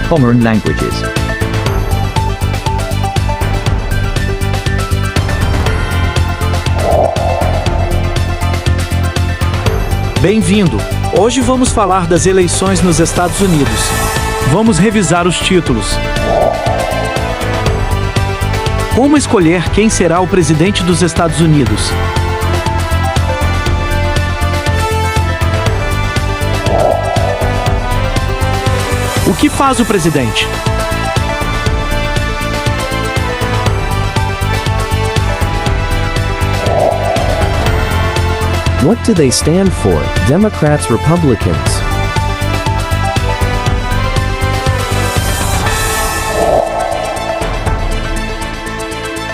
HomeRonNews. Bem-vindo! Hoje vamos falar das eleições nos Estados Unidos. Vamos revisar os títulos. Como escolher quem será o presidente dos Estados Unidos? O que faz o presidente? What do they stand for? Democrats, Republicans?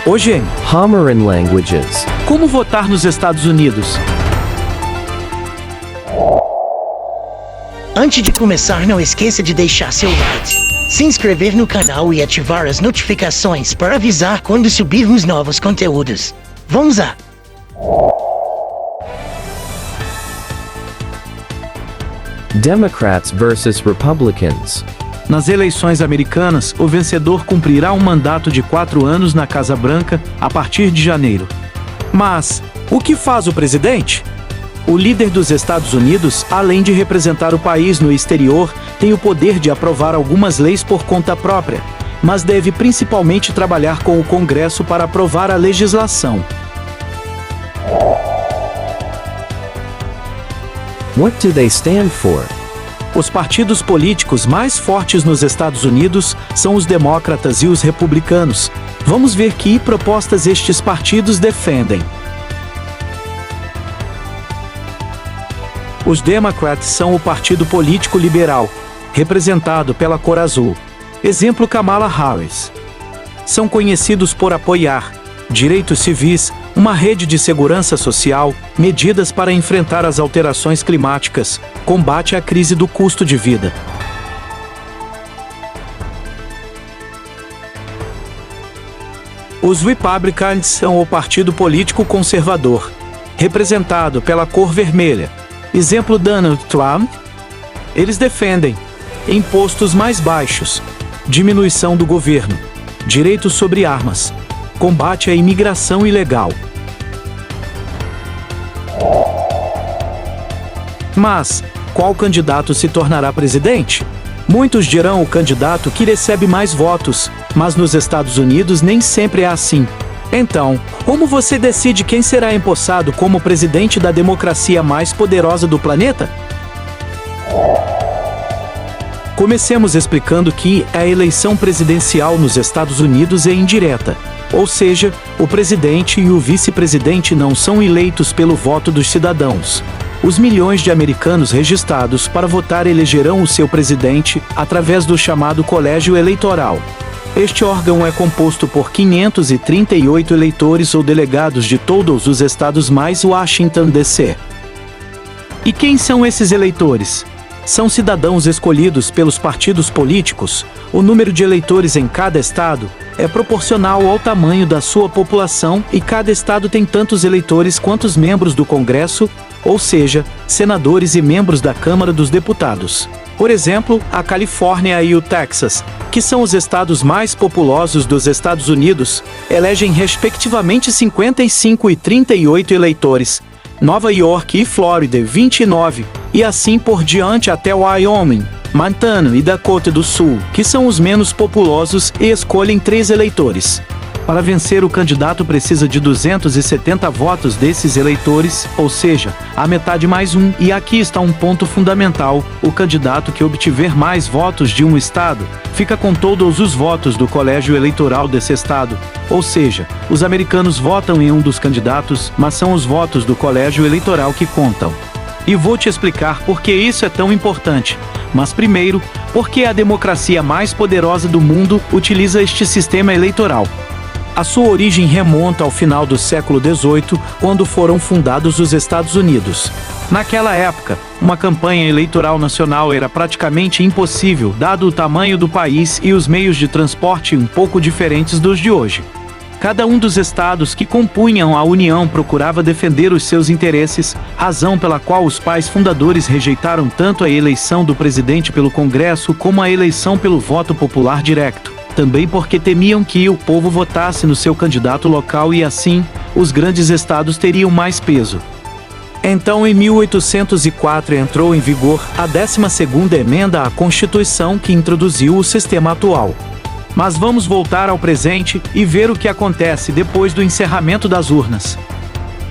Hoje em HomeRonNews. Como votar nos Estados Unidos? Antes de começar, não esqueça de deixar seu like, se inscrever no canal e ativar as notificações para avisar quando subirmos novos conteúdos. Vamos lá! Democrats versus Republicans. Nas eleições americanas, o vencedor cumprirá um mandato de 4 anos na Casa Branca a partir de janeiro. Mas, o que faz o presidente? O líder dos Estados Unidos, além de representar o país no exterior, tem o poder de aprovar algumas leis por conta própria, mas deve principalmente trabalhar com o Congresso para aprovar a legislação. What do they stand for? Os partidos políticos mais fortes nos Estados Unidos são os demócratas e os republicanos. Vamos ver que propostas estes partidos defendem. Os Democrats são o partido político liberal, representado pela cor azul. Exemplo: Kamala Harris. São conhecidos por apoiar direitos civis, uma rede de segurança social, medidas para enfrentar as alterações climáticas, combate à crise do custo de vida. Os Republicans são o partido político conservador, representado pela cor vermelha. Exemplo: Donald Trump. Eles defendem impostos mais baixos, diminuição do governo, direitos sobre armas, combate à imigração ilegal. Mas, qual candidato se tornará presidente? Muitos dirão o candidato que recebe mais votos, mas nos Estados Unidos nem sempre é assim. Então, como você decide quem será empossado como presidente da democracia mais poderosa do planeta? Comecemos explicando que a eleição presidencial nos Estados Unidos é indireta. Ou seja, o presidente e o vice-presidente não são eleitos pelo voto dos cidadãos. Os milhões de americanos registrados para votar elegerão o seu presidente através do chamado colégio eleitoral. Este órgão é composto por 538 eleitores ou delegados de todos os estados mais Washington, D.C. E quem são esses eleitores? São cidadãos escolhidos pelos partidos políticos. O número de eleitores em cada estado é proporcional ao tamanho da sua população e cada estado tem tantos eleitores quanto os membros do Congresso, ou seja, senadores e membros da Câmara dos Deputados. Por exemplo, a Califórnia e o Texas, que são os estados mais populosos dos Estados Unidos, elegem respectivamente 55 e 38 eleitores. Nova York e Flórida, 29, e assim por diante até Wyoming, Montana e Dakota do Sul, que são os menos populosos e escolhem 3 eleitores. Para vencer, o candidato precisa de 270 votos desses eleitores, ou seja, a metade mais um. E aqui está um ponto fundamental: o candidato que obtiver mais votos de um estado fica com todos os votos do colégio eleitoral desse estado. Ou seja, os americanos votam em um dos candidatos, mas são os votos do colégio eleitoral que contam. E vou te explicar por que isso é tão importante. Mas primeiro, porque a democracia mais poderosa do mundo utiliza este sistema eleitoral. A sua origem remonta ao final do século XVIII, quando foram fundados os Estados Unidos. Naquela época, uma campanha eleitoral nacional era praticamente impossível, dado o tamanho do país e os meios de transporte um pouco diferentes dos de hoje. Cada um dos estados que compunham a União procurava defender os seus interesses, razão pela qual os pais fundadores rejeitaram tanto a eleição do presidente pelo Congresso como a eleição pelo voto popular direto. Também porque temiam que o povo votasse no seu candidato local e assim, os grandes estados teriam mais peso. Então, em 1804 entrou em vigor a 12ª emenda à Constituição que introduziu o sistema atual. Mas vamos voltar ao presente e ver o que acontece depois do encerramento das urnas.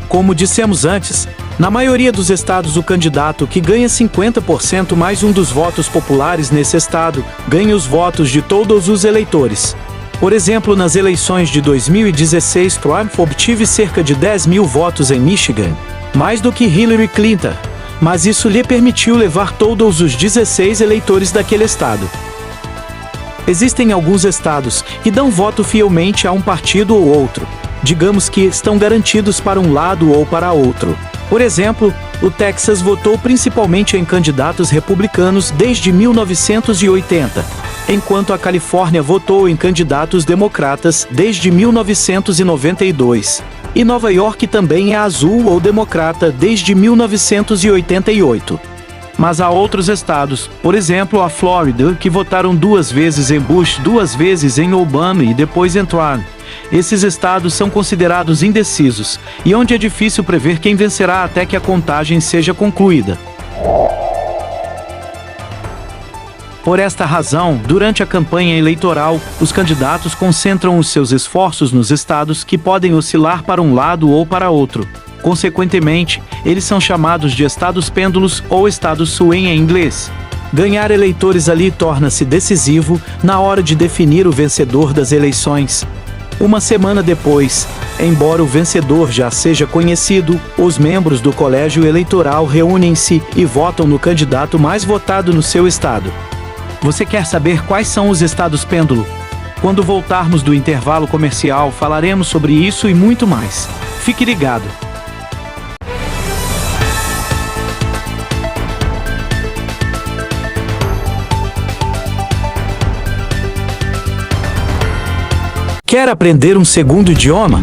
Como dissemos antes, na maioria dos estados o candidato que ganha 50% mais um dos votos populares nesse estado, ganha os votos de todos os eleitores. Por exemplo, nas eleições de 2016 Trump obteve cerca de 10 mil votos em Michigan, mais do que Hillary Clinton, mas isso lhe permitiu levar todos os 16 eleitores daquele estado. Existem alguns estados que dão voto fielmente a um partido ou outro. Digamos que estão garantidos para um lado ou para outro. Por exemplo, o Texas votou principalmente em candidatos republicanos desde 1980, enquanto a Califórnia votou em candidatos democratas desde 1992. E Nova York também é azul ou democrata desde 1988. Mas há outros estados, por exemplo a Flórida, que votaram 2 vezes em Bush, 2 vezes em Obama e depois em Trump. Esses estados são considerados indecisos, e onde é difícil prever quem vencerá até que a contagem seja concluída. Por esta razão, durante a campanha eleitoral, os candidatos concentram os seus esforços nos estados que podem oscilar para um lado ou para outro. Consequentemente, eles são chamados de estados pêndulos ou estados swing em inglês. Ganhar eleitores ali torna-se decisivo na hora de definir o vencedor das eleições. Uma semana depois, embora o vencedor já seja conhecido, os membros do colégio eleitoral reúnem-se e votam no candidato mais votado no seu estado. Você quer saber quais são os estados pêndulo? Quando voltarmos do intervalo comercial, falaremos sobre isso e muito mais. Fique ligado! Quer aprender um segundo idioma?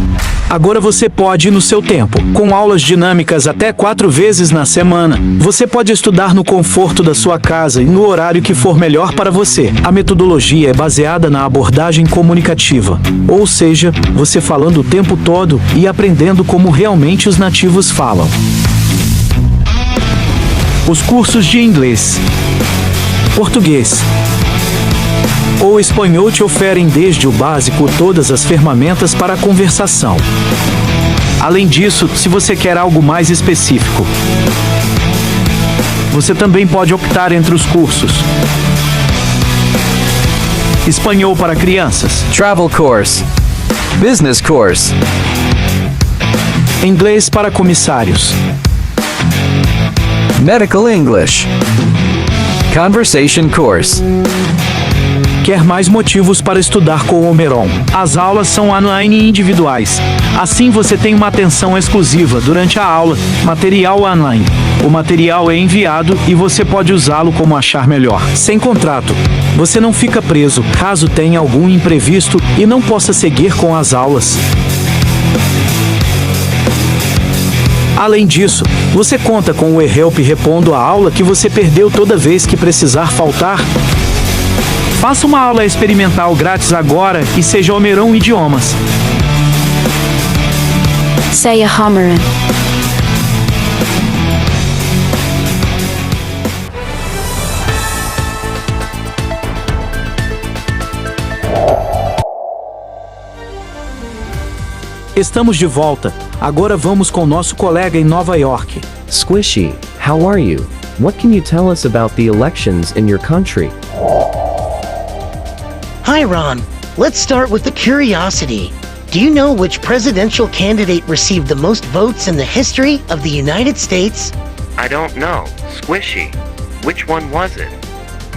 Agora você pode no seu tempo. Com aulas dinâmicas até 4 vezes na semana, você pode estudar no conforto da sua casa e no horário que for melhor para você. A metodologia é baseada na abordagem comunicativa, ou seja, você falando o tempo todo e aprendendo como realmente os nativos falam. Os cursos de inglês, português ou espanhol te oferem desde o básico todas as ferramentas para a conversação. Além disso, se você quer algo mais específico, você também pode optar entre os cursos: espanhol para crianças, Travel course. Business course. inglês para comissários, Medical English. Conversation course. Quer mais motivos para estudar com o Homeron? As aulas são online e individuais. Assim você tem uma atenção exclusiva durante a aula, material online. O material é enviado e você pode usá-lo como achar melhor. Sem contrato. Você não fica preso caso tenha algum imprevisto e não possa seguir com as aulas. Além disso, você conta com o e-help repondo a aula que você perdeu toda vez que precisar faltar. Faça uma aula experimental grátis agora e seja Homeron Idiomas. Say a homeron. Estamos de volta. Agora vamos com nosso colega em Nova York. Squishy, how are you? What can you tell us about the elections in your country? Hi Ron, let's start with the curiosity. Do you know which presidential candidate received the most votes in the history of the United States? I don't know. Squishy. Which one was it?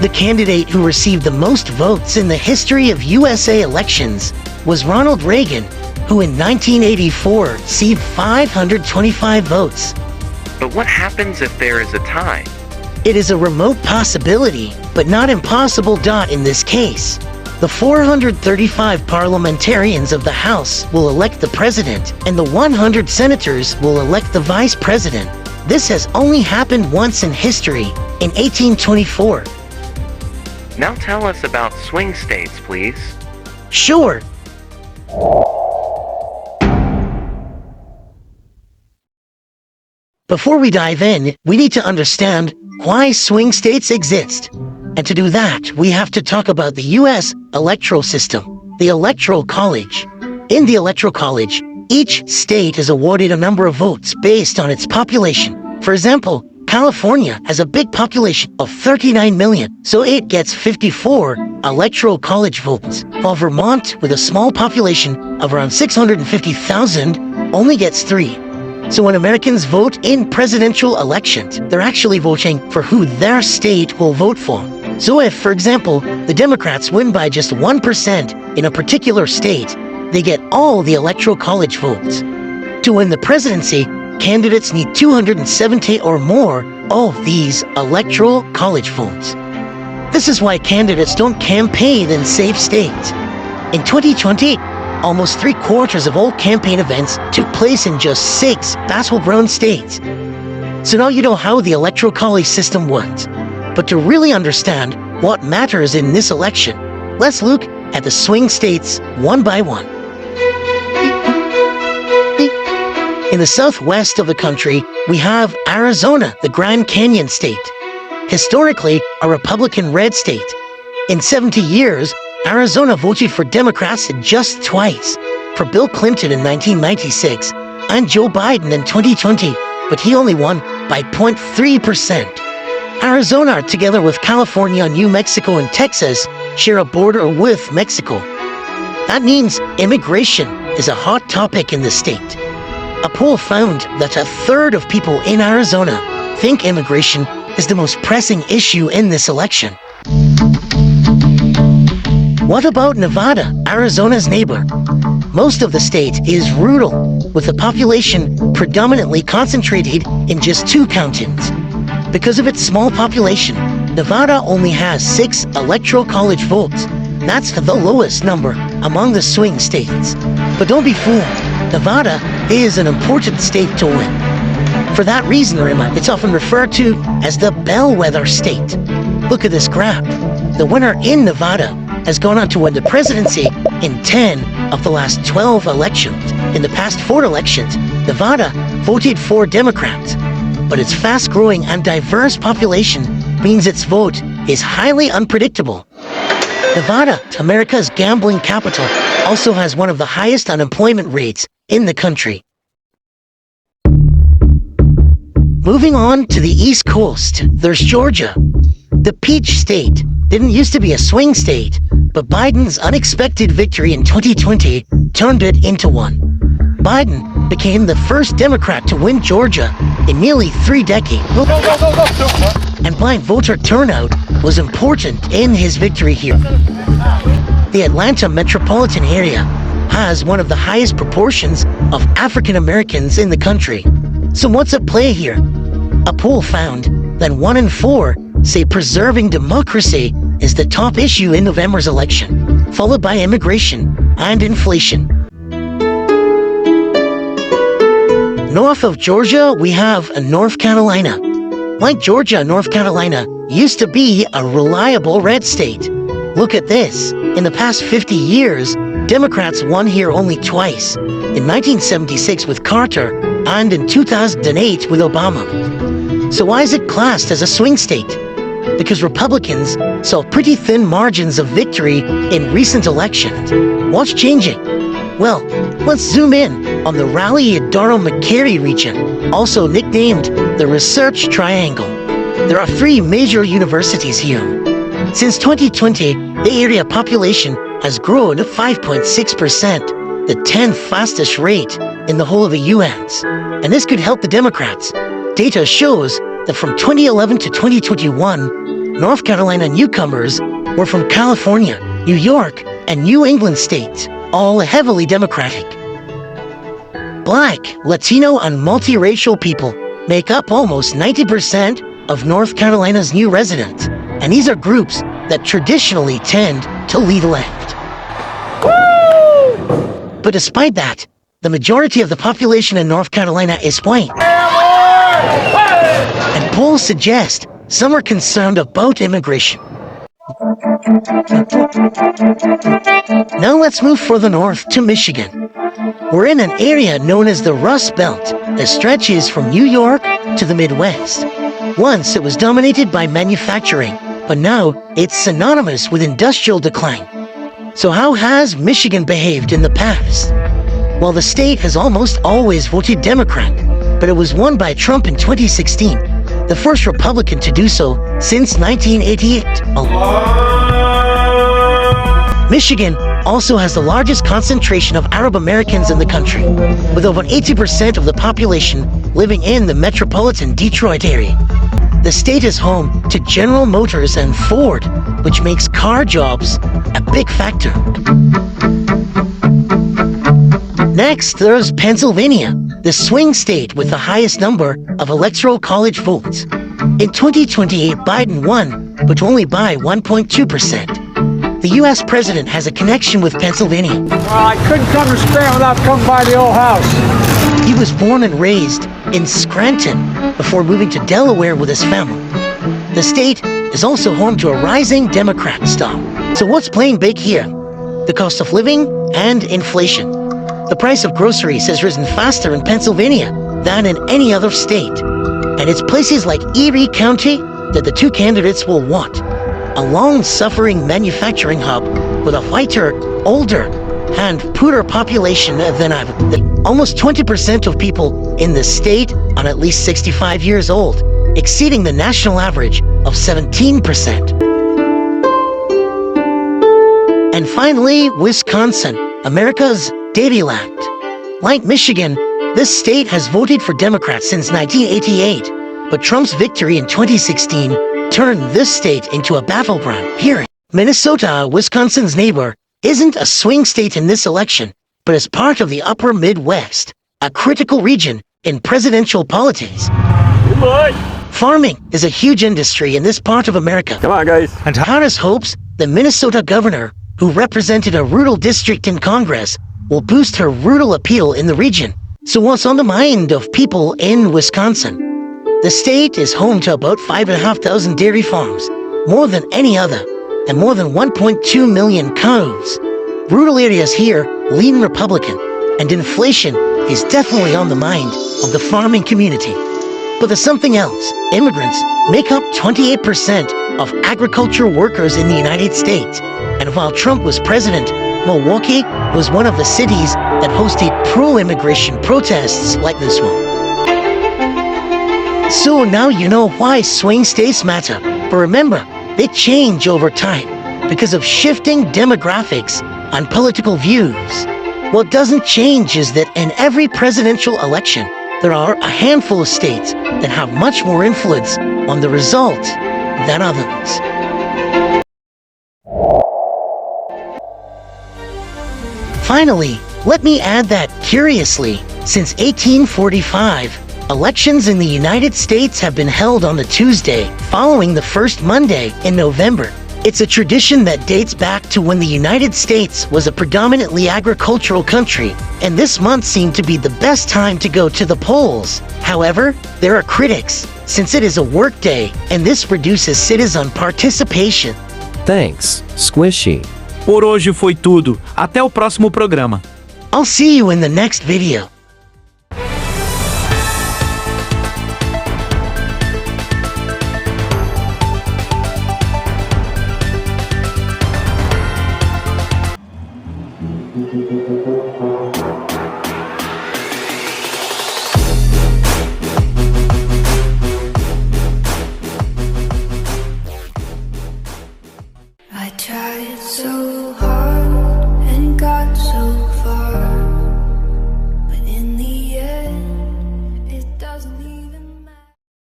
The candidate who received the most votes in the history of USA elections was Ronald Reagan, who in 1984 received 525 votes. But what happens if there is a tie? It is a remote possibility, but not impossible. In this case, The 435 parliamentarians of the House will elect the president, and the 100 senators will elect the vice president. This has only happened once in history, in 1824. Now tell us about swing states, please. Sure. Before we dive in, we need to understand why swing states exist. And to do that, we have to talk about the U.S. electoral system, the Electoral College. In the Electoral College, each state is awarded a number of votes based on its population. For example, California has a big population of 39 million, so it gets 54 Electoral College votes, while Vermont, with a small population of around 650,000, only gets 3. So when Americans vote in presidential elections, they're actually voting for who their state will vote for. So if, for example, the Democrats win by just 1% in a particular state, they get all the Electoral College votes. To win the presidency, candidates need 270 or more of these Electoral College votes. This is why candidates don't campaign in safe states. In 2020, almost 3/4 of all campaign events took place in just 6 battleground states. So now you know how the Electoral College system works. But to really understand what matters in this election, let's look at the swing states one by one. In the southwest of the country, we have Arizona, the Grand Canyon state. Historically, a Republican red state. In 70 years, Arizona voted for Democrats just twice, for Bill Clinton in 1996 and Joe Biden in 2020, but he only won by 0.3%. Arizona, together with California, New Mexico, and Texas, share a border with Mexico. That means immigration is a hot topic in the state. A poll found that 1/3 of people in Arizona think immigration is the most pressing issue in this election. What about Nevada, Arizona's neighbor? Most of the state is rural, with the population predominantly concentrated in just 2 counties. Because of its small population, Nevada only has 6 Electoral College votes. That's the lowest number among the swing states. But don't be fooled, Nevada is an important state to win. For that reason, it's often referred to as the bellwether state. Look at this graph. The winner in Nevada has gone on to win the presidency in 10 of the last 12 elections. In the past 4 elections, Nevada voted for Democrats. But its fast-growing and diverse population means its vote is highly unpredictable. Nevada, America's gambling capital, also has one of the highest unemployment rates in the country. Moving on to the East Coast, there's Georgia. The Peach State didn't used to be a swing state, but Biden's unexpected victory in 2020 turned it into one. Biden became the first Democrat to win Georgia in nearly 3 decades. And blind voter turnout was important in his victory here. The Atlanta metropolitan area has one of the highest proportions of African Americans in the country. So what's at play here? A poll found that 1 in 4 say preserving democracy is the top issue in November's election, followed by immigration and inflation. North of Georgia, we have North Carolina. Like Georgia, North Carolina used to be a reliable red state. Look at this. In the past 50 years, Democrats won here only twice. In 1976 with Carter and in 2008 with Obama. So why is it classed as a swing state? Because Republicans saw pretty thin margins of victory in recent elections. What's changing? Well, let's zoom in on the Raleigh-Durham-McCary region, also nicknamed the Research Triangle. There are 3 major universities here. Since 2020, the area population has grown to 5.6%, the 10th fastest rate in the whole of the US. And this could help the Democrats. Data shows that from 2011 to 2021, North Carolina newcomers were from California, New York, and New England states, all heavily Democratic. Black, Latino, and multiracial people make up almost 90% of North Carolina's new residents, and these are groups that traditionally tend to lead left. But despite that, the majority of the population in North Carolina is white. And polls suggest some are concerned about immigration. Now let's move further north to Michigan. We're in an area known as the Rust Belt that stretches from New York to the Midwest. Once it was dominated by manufacturing, but now it's synonymous with industrial decline. So how has Michigan behaved in the past? Well, the state has almost always voted Democrat, but it was won by Trump in 2016, the first Republican to do so since 1988. Michigan also has the largest concentration of Arab Americans in the country, with over 80% of the population living in the metropolitan Detroit area. The state is home to General Motors and Ford, which makes car jobs a big factor. Next, there's Pennsylvania, the swing state with the highest number of electoral college votes. In 2028, Biden won, but only by 1.2%. The U.S. president has a connection with Pennsylvania. Well, I couldn't come to Spain without coming by the old house. He was born and raised in Scranton before moving to Delaware with his family. The state is also home to a rising Democrat star. So what's playing big here? The cost of living and inflation. The price of groceries has risen faster in Pennsylvania than in any other state. And it's places like Erie County that the two candidates will want. A long-suffering manufacturing hub with a whiter, older, and poorer population than ever. Almost 20% of people in the state are at least 65 years old, exceeding the national average of 17%. And finally, Wisconsin, America's Dairyland. Like Michigan, this state has voted for Democrats since 1988, but Trump's victory in 2016 turned this state into a battleground. Here, Minnesota, Wisconsin's neighbor, isn't a swing state in this election, but is part of the upper Midwest, a critical region in presidential politics. Farming is a huge industry in this part of America. Come on, guys. And Harris hopes the Minnesota governor, who represented a rural district in Congress, will boost her rural appeal in the region. So what's on the mind of people in Wisconsin? The state is home to about 5,500 dairy farms, more than any other, and more than 1.2 million cows. Rural areas here lean Republican, and inflation is definitely on the mind of the farming community. But there's something else. Immigrants make up 28% of agriculture workers in the United States. And while Trump was president, Milwaukee was one of the cities that hosted pro-immigration protests like this one. So now you know why swing states matter. But remember, they change over time because of shifting demographics and political views. What doesn't change is that in every presidential election, there are a handful of states that have much more influence on the result than others. Finally, let me add that, curiously, since 1845, elections in the United States have been held on the Tuesday following the first Monday in November. It's a tradition that dates back to when the United States was a predominantly agricultural country, and this month seemed to be the best time to go to the polls. However, there are critics, since it is a work day, and this reduces citizen participation. Thanks, Squishy. Por hoje foi tudo. Até o próximo programa. I'll see you in the next video.